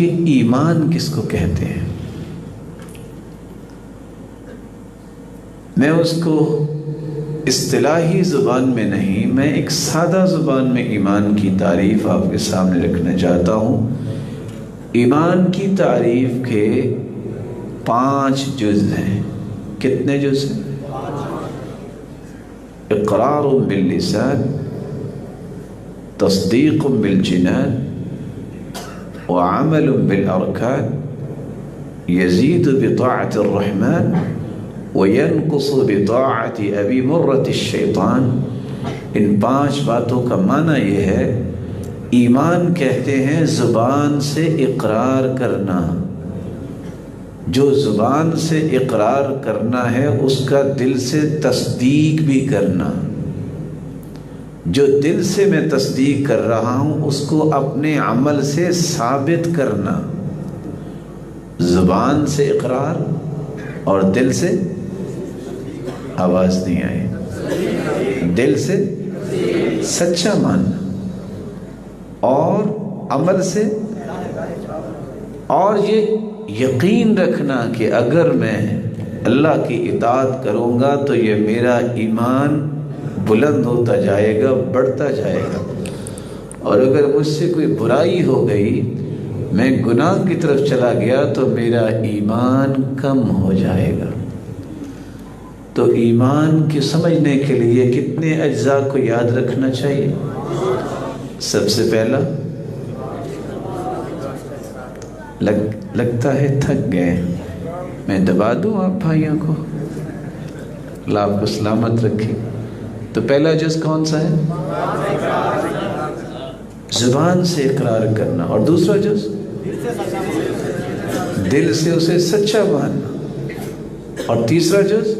کہ ایمان کس کو کہتے ہیں. میں اس کو اصطلاحی زبان میں نہیں، میں ایک سادہ زبان میں ایمان کی تعریف آپ کے سامنے رکھنا چاہتا ہوں. ایمان کی تعریف کے 5 جز ہیں. کتنے جز ہیں؟ اقرار باللسان، تصدیق بالجنان، وعمل بالارکان، یزید بطاعت الرحمن، وینقص بطاعت ابی مرۃ الشیطان. ان 5 باتوں کا معنی یہ ہے، ایمان کہتے ہیں زبان سے اقرار کرنا. جو زبان سے اقرار کرنا ہے اس کا دل سے تصدیق بھی کرنا. جو دل سے میں تصدیق کر رہا ہوں اس کو اپنے عمل سے ثابت کرنا. زبان سے اقرار اور دل سے، آواز نہیں آئی، دل سے سچا ماننا اور عمل سے، اور یہ یقین رکھنا کہ اگر میں اللہ کی اطاعت کروں گا تو یہ میرا ایمان بلند ہوتا جائے گا، بڑھتا جائے گا، اور اگر مجھ سے کوئی برائی ہو گئی، میں گناہ کی طرف چلا گیا تو میرا ایمان کم ہو جائے گا. تو ایمان کی سمجھنے کے لیے کتنے اجزاء کو یاد رکھنا چاہیے؟ سب سے پہلا، لگتا ہے تھک گئے، میں دبا دوں آپ بھائیوں کو، اللہ آپ کو سلامت رکھے. تو پہلا جز کون سا ہے؟ زبان سے اقرار کرنا. اور دوسرا جز دل سے اسے سچا ماننا. اور تیسرا جز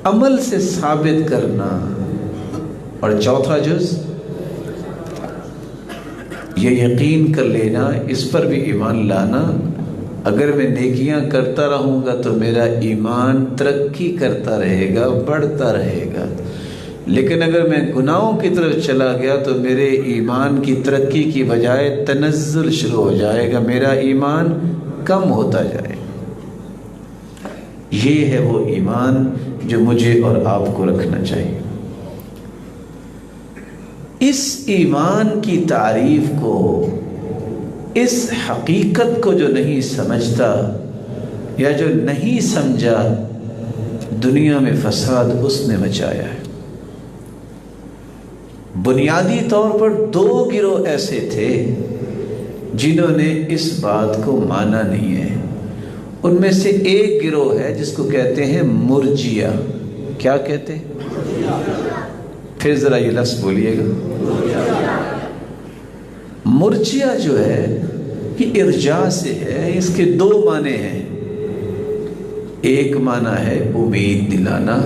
عمل سے ثابت کرنا. اور چوتھا جز یہ یقین کر لینا، اس پر بھی ایمان لانا، اگر میں نیکیاں کرتا رہوں گا تو میرا ایمان ترقی کرتا رہے گا، بڑھتا رہے گا، لیکن اگر میں گناہوں کی طرف چلا گیا تو میرے ایمان کی ترقی کی بجائے تنزل شروع ہو جائے گا، میرا ایمان کم ہوتا جائے گا. یہ ہے وہ ایمان جو مجھے اور آپ کو رکھنا چاہیے. اس ایمان کی تعریف کو، اس حقیقت کو جو نہیں سمجھتا یا جو نہیں سمجھا، دنیا میں فساد اس نے مچایا ہے. بنیادی طور پر 2 گروہ ایسے تھے جنہوں نے اس بات کو مانا نہیں ہے. ان میں سے ایک گروہ ہے جس کو کہتے ہیں مرجیہ. کیا کہتے ہیں؟ پھر ذرا یہ لفظ بولیے گا. مرجیہ جو ہے یہ ارجاء سے ہے. اس کے 2 معنی ہیں. ایک معنی ہے امید دلانا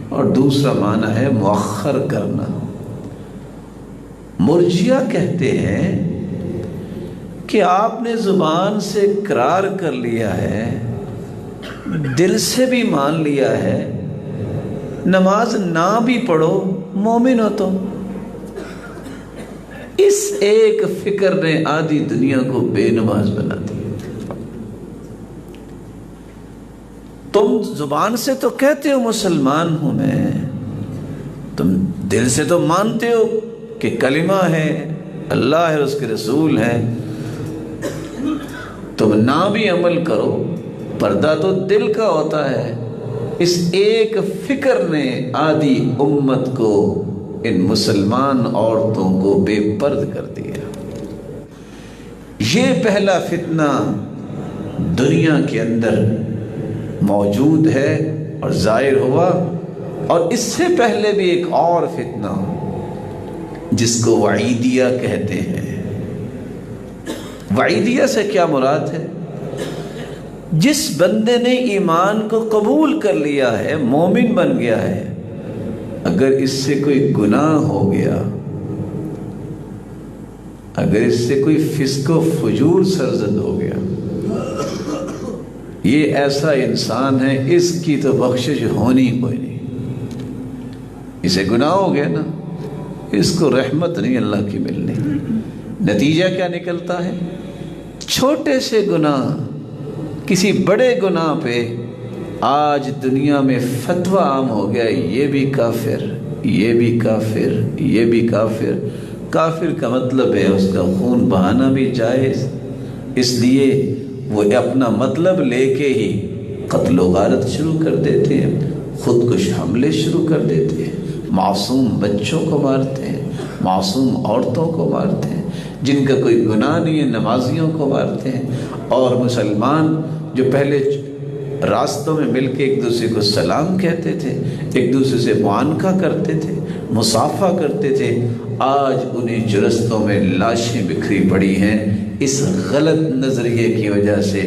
اور دوسرا معنی ہے مؤخر کرنا. مرجیہ کہتے ہیں کہ آپ نے زبان سے اقرار کر لیا ہے، دل سے بھی مان لیا ہے، نماز نہ بھی پڑھو، مومن ہو تو. اس ایک فکر نے آدھی دنیا کو بے نماز بنا دی. تم زبان سے تو کہتے ہو مسلمان ہوں میں، تم دل سے تو مانتے ہو کہ کلمہ ہے، اللہ ہے، اس کے رسول ہے، تم نہ بھی عمل کرو، پردہ تو دل کا ہوتا ہے. اس ایک فکر نے آدھی امت کو، ان مسلمان عورتوں کو بے پرد کر دیا. یہ پہلا فتنہ دنیا کے اندر موجود ہے اور ظاہر ہوا. اور اس سے پہلے بھی ایک اور فتنہ جس کو وعیدیہ کہتے ہیں. وعیدیہ سے کیا مراد ہے؟ جس بندے نے ایمان کو قبول کر لیا ہے، مومن بن گیا ہے، اگر اس سے کوئی گناہ ہو گیا، اگر اس سے کوئی فسق و فجور سرزد ہو گیا، یہ ایسا انسان ہے، اس کی تو بخشش ہونی کوئی نہیں. اسے گناہ ہو گیا نا، اس کو رحمت نہیں اللہ کی ملنی. نتیجہ کیا نکلتا ہے؟ چھوٹے سے گناہ، کسی بڑے گناہ پہ آج دنیا میں فتویٰ عام ہو گیا، یہ بھی کافر، یہ بھی کافر، یہ بھی کافر۔ کافر کا مطلب ہے اس کا خون بہانا بھی جائز، اس لیے وہ اپنا مطلب لے کے ہی قتل و غارت شروع کر دیتے ہیں، خودکش حملے شروع کر دیتے ہیں، معصوم بچوں کو مارتے ہیں، معصوم عورتوں کو مارتے ہیں، جن کا کوئی گناہ نہیں ہے نمازیوں کو مارتے ہیں۔ اور مسلمان جو پہلے راستوں میں مل کے ایک دوسرے کو سلام کہتے تھے، ایک دوسرے سے معانقہ کرتے تھے، مصافحہ کرتے تھے، آج انہیں جرستوں میں لاشیں بکھری پڑی ہیں اس غلط نظریے کی وجہ سے۔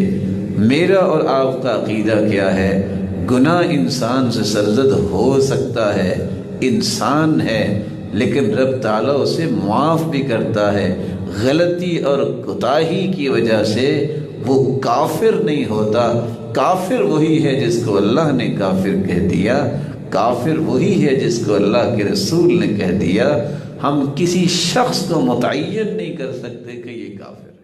میرا اور آپ کا عقیدہ کیا ہے؟ گناہ انسان سے سرزد ہو سکتا ہے، انسان ہے، لیکن رب تعالیٰ اسے معاف بھی کرتا ہے۔ غلطی اور کوتاہی کی وجہ سے وہ کافر نہیں ہوتا۔ کافر وہی ہے جس کو اللہ نے کافر کہہ دیا، کافر وہی ہے جس کو اللہ کے رسول نے کہہ دیا۔ ہم کسی شخص کو متعین نہیں کر سکتے کہ یہ کافر